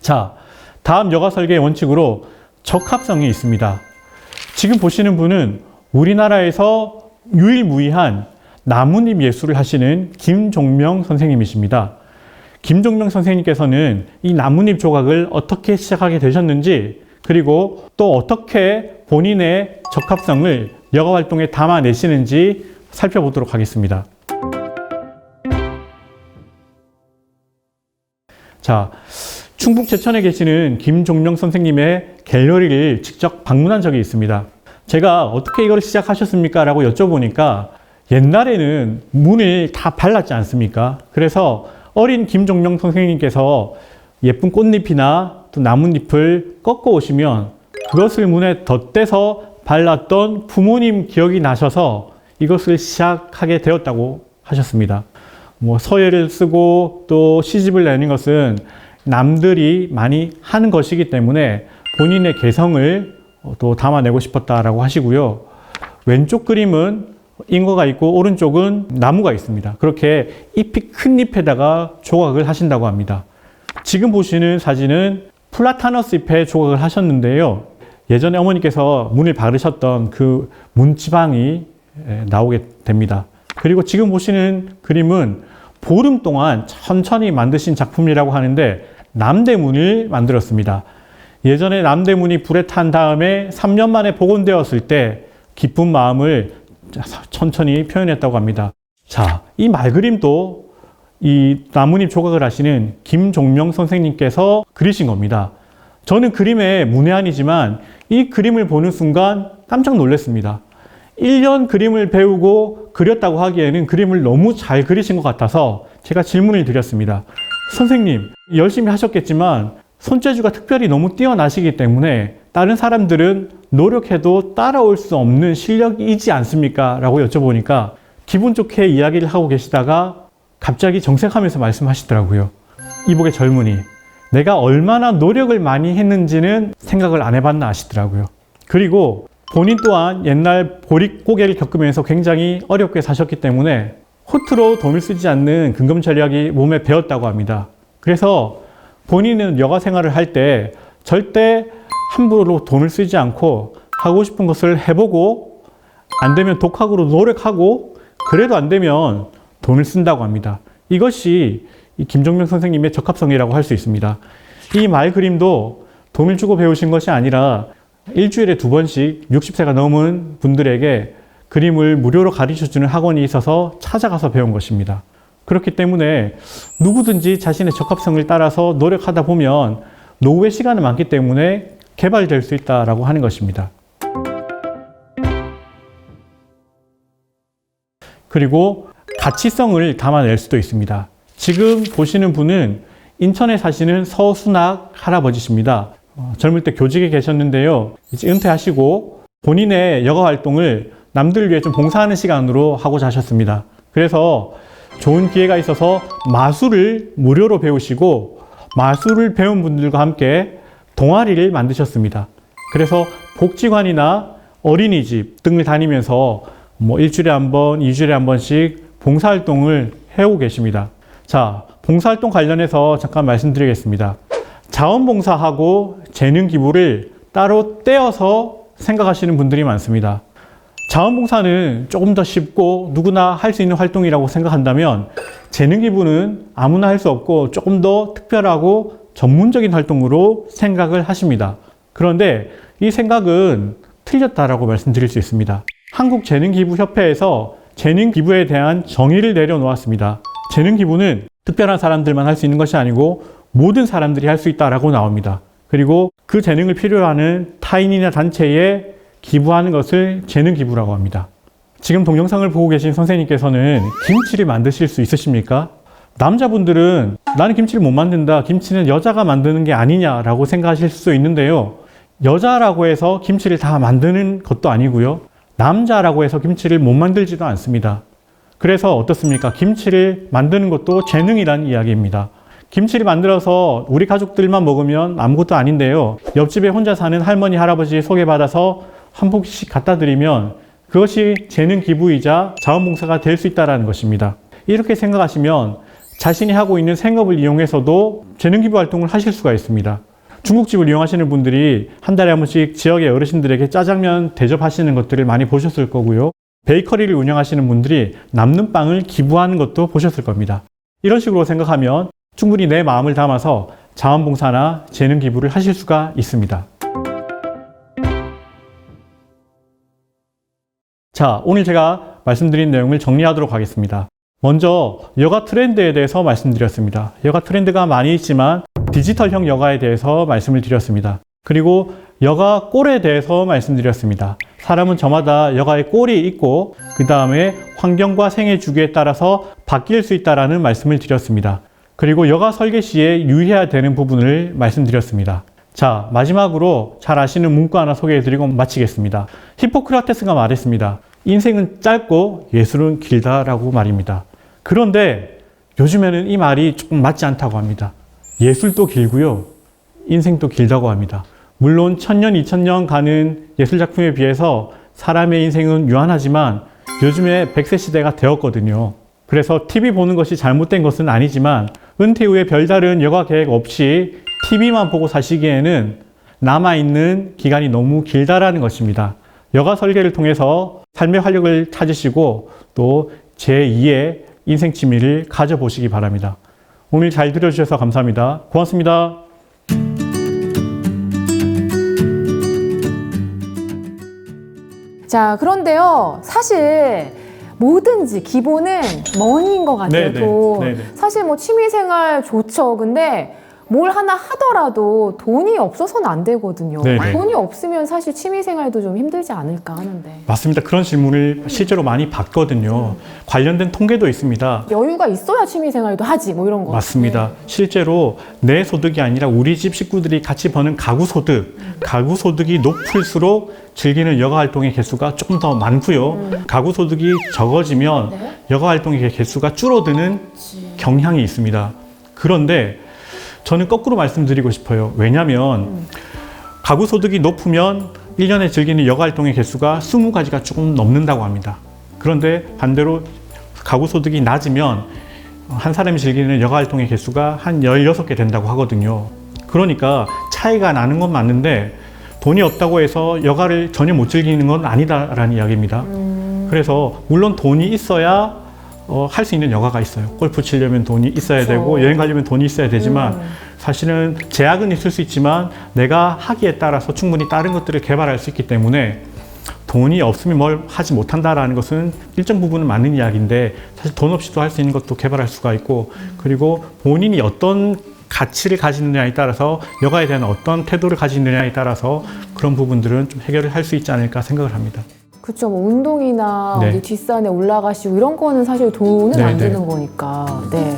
자, 다음 여가 설계의 원칙으로 적합성이 있습니다. 지금 보시는 분은 우리나라에서 유일무이한 나뭇잎 예술을 하시는 김종명 선생님이십니다. 김종명 선생님께서는 이 나뭇잎 조각을 어떻게 시작하게 되셨는지, 그리고 또 어떻게 본인의 적합성을 여가 활동에 담아내시는지 살펴보도록 하겠습니다. 자, 충북 제천에 계시는 김종명 선생님의 갤러리를 직접 방문한 적이 있습니다. 제가 어떻게 이걸 시작하셨습니까? 라고 여쭤보니까 옛날에는 문을 다 발랐지 않습니까? 그래서 어린 김종명 선생님께서 예쁜 꽃잎이나 또 나뭇잎을 꺾어 오시면 그것을 문에 덧대서 발랐던 부모님 기억이 나셔서 이것을 시작하게 되었다고 하셨습니다. 서예를 쓰고 또 시집을 내는 것은 남들이 많이 하는 것이기 때문에 본인의 개성을 또 담아내고 싶었다라고 하시고요. 왼쪽 그림은 잉어가 있고 오른쪽은 나무가 있습니다. 그렇게 잎이 큰 잎에다가 조각을 하신다고 합니다. 지금 보시는 사진은 플라타너스 잎에 조각을 하셨는데요. 예전에 어머니께서 문을 바르셨던 그 문지방이 나오게 됩니다. 그리고 지금 보시는 그림은 보름 동안 천천히 만드신 작품이라고 하는데 남대문을 만들었습니다. 예전에 남대문이 불에 탄 다음에 3년 만에 복원되었을 때 기쁜 마음을 천천히 표현했다고 합니다. 자, 이 말그림도 이 나뭇잎 조각을 하시는 김종명 선생님께서 그리신 겁니다. 저는 그림의 문외한이지만 이 그림을 보는 순간 깜짝 놀랐습니다. 1년 그림을 배우고 그렸다고 하기에는 그림을 너무 잘 그리신 것 같아서 제가 질문을 드렸습니다. 선생님, 열심히 하셨겠지만 손재주가 특별히 너무 뛰어나시기 때문에 다른 사람들은 노력해도 따라올 수 없는 실력이지 않습니까? 라고 여쭤보니까 기분 좋게 이야기를 하고 계시다가 갑자기 정색하면서 말씀하시더라고요. 이복의 젊은이, 내가 얼마나 노력을 많이 했는지는 생각을 안 해봤나 하시더라고요. 그리고 본인 또한 옛날 보릿고개를 겪으면서 굉장히 어렵게 사셨기 때문에 허투루 돈을 쓰지 않는 근검 전략이 몸에 배었다고 합니다. 그래서 본인은 여가 생활을 할 때 절대 함부로 돈을 쓰지 않고 하고 싶은 것을 해보고 안 되면 독학으로 노력하고 그래도 안 되면 돈을 쓴다고 합니다. 이것이 이 김종명 선생님의 적합성이라고 할 수 있습니다. 이 말 그림도 돈을 주고 배우신 것이 아니라 일주일에 2번씩 60세가 넘은 분들에게 그림을 무료로 가르쳐주는 학원이 있어서 찾아가서 배운 것입니다. 그렇기 때문에 누구든지 자신의 적합성을 따라서 노력하다 보면 노후의 시간은 많기 때문에 개발될 수 있다고 하는 것입니다. 그리고 가치성을 담아낼 수도 있습니다. 지금 보시는 분은 인천에 사시는 서순학 할아버지십니다. 젊을 때 교직에 계셨는데요. 이제 은퇴하시고 본인의 여가 활동을 남들을 위해 좀 봉사하는 시간으로 하고자 하셨습니다. 그래서 좋은 기회가 있어서 마술을 무료로 배우시고 마술을 배운 분들과 함께 동아리를 만드셨습니다. 그래서 복지관이나 어린이집 등을 다니면서 일주일에 한 번, 2주일에 한 번씩 봉사활동을 해오고 계십니다. 자, 봉사활동 관련해서 잠깐 말씀드리겠습니다. 자원봉사하고 재능기부를 따로 떼어서 생각하시는 분들이 많습니다. 자원봉사는 조금 더 쉽고 누구나 할 수 있는 활동이라고 생각한다면 재능기부는 아무나 할 수 없고 조금 더 특별하고 전문적인 활동으로 생각을 하십니다. 그런데 이 생각은 틀렸다라고 말씀드릴 수 있습니다. 한국재능기부협회에서 재능기부에 대한 정의를 내려놓았습니다. 재능기부는 특별한 사람들만 할 수 있는 것이 아니고 모든 사람들이 할 수 있다라고 나옵니다. 그리고 그 재능을 필요로 하는 타인이나 단체에 기부하는 것을 재능기부라고 합니다. 지금 동영상을 보고 계신 선생님께서는 김치를 만드실 수 있으십니까? 남자분들은 나는 김치를 못 만든다, 김치는 여자가 만드는 게 아니냐라고 생각하실 수 있는데요. 여자라고 해서 김치를 다 만드는 것도 아니고요. 남자라고 해서 김치를 못 만들지도 않습니다. 그래서 어떻습니까? 김치를 만드는 것도 재능이란 이야기입니다. 김치를 만들어서 우리 가족들만 먹으면 아무것도 아닌데요. 옆집에 혼자 사는 할머니, 할아버지 소개받아서 한 포기씩 갖다 드리면 그것이 재능 기부이자 자원봉사가 될 수 있다는 것입니다. 이렇게 생각하시면 자신이 하고 있는 생업을 이용해서도 재능기부 활동을 하실 수가 있습니다. 중국집을 이용하시는 분들이 한 달에 한 번씩 지역의 어르신들에게 짜장면 대접하시는 것들을 많이 보셨을 거고요. 베이커리를 운영하시는 분들이 남는 빵을 기부하는 것도 보셨을 겁니다. 이런 식으로 생각하면 충분히 내 마음을 담아서 자원봉사나 재능기부를 하실 수가 있습니다. 자, 오늘 제가 말씀드린 내용을 정리하도록 하겠습니다. 먼저 여가 트렌드에 대해서 말씀드렸습니다. 여가 트렌드가 많이 있지만 디지털형 여가에 대해서 말씀을 드렸습니다. 그리고 여가 꼴에 대해서 말씀드렸습니다. 사람은 저마다 여가의 꼴이 있고 그 다음에 환경과 생애 주기에 따라서 바뀔 수 있다는 말씀을 드렸습니다. 그리고 여가 설계 시에 유의해야 되는 부분을 말씀드렸습니다. 자, 마지막으로 잘 아시는 문구 하나 소개해드리고 마치겠습니다. 히포크라테스가 말했습니다. 인생은 짧고 예술은 길다라고 말입니다. 그런데 요즘에는 이 말이 조금 맞지 않다고 합니다. 예술도 길고요, 인생도 길다고 합니다. 물론 1000년, 2000년 가는 예술작품에 비해서 사람의 인생은 유한하지만 요즘에 100세 시대가 되었거든요. 그래서 TV 보는 것이 잘못된 것은 아니지만 은퇴 후에 별다른 여가 계획 없이 TV만 보고 사시기에는 남아있는 기간이 너무 길다라는 것입니다. 여가 설계를 통해서 삶의 활력을 찾으시고 또 제2의 인생 취미를 가져보시기 바랍니다. 오늘 잘 들어주셔서 감사합니다. 고맙습니다. 자, 그런데요, 사실 뭐든지 기본은 머니인 것 같아요. 돈. 사실 뭐 취미생활 좋죠. 근데 뭘 하나 하더라도 돈이 없어서는 안 되거든요. 네네. 돈이 없으면 사실 취미생활도 좀 힘들지 않을까 하는데. 맞습니다. 그런 질문을 실제로 많이 받거든요. 관련된 통계도 있습니다. 여유가 있어야 취미생활도 하지, 뭐 이런 거. 맞습니다. 네. 실제로 내 소득이 아니라 우리 집 식구들이 같이 버는 가구소득, 가구소득이 높을수록 즐기는 여가활동의 개수가 조금 더 많고요. 가구소득이 적어지면 네. 여가활동의 개수가 줄어드는 경향이 있습니다. 그런데 저는 거꾸로 말씀드리고 싶어요. 왜냐하면 가구소득이 높으면 1년에 즐기는 여가활동의 개수가 20가지가 조금 넘는다고 합니다. 그런데 반대로 가구소득이 낮으면 한 사람이 즐기는 여가활동의 개수가 한 16개 된다고 하거든요. 그러니까 차이가 나는 건 맞는데 돈이 없다고 해서 여가를 전혀 못 즐기는 건 아니다라는 이야기입니다. 그래서 물론 돈이 있어야 할 수 있는 여가가 있어요. 골프 치려면 돈이 있어야 그렇죠. 되고 여행 가려면 돈이 있어야 되지만 사실은 제약은 있을 수 있지만 내가 하기에 따라서 충분히 다른 것들을 개발할 수 있기 때문에 돈이 없으면 뭘 하지 못한다라는 것은 일정 부분은 맞는 이야기인데 사실 돈 없이도 할 수 있는 것도 개발할 수가 있고 그리고 본인이 어떤 가치를 가지느냐에 따라서 여가에 대한 어떤 태도를 가지느냐에 따라서 그런 부분들은 좀 해결을 할 수 있지 않을까 생각을 합니다. 그렇죠. 뭐 운동이나 네. 어디 뒷산에 올라가시고 이런 거는 사실 돈은 네, 안 네. 드는 거니까. 네.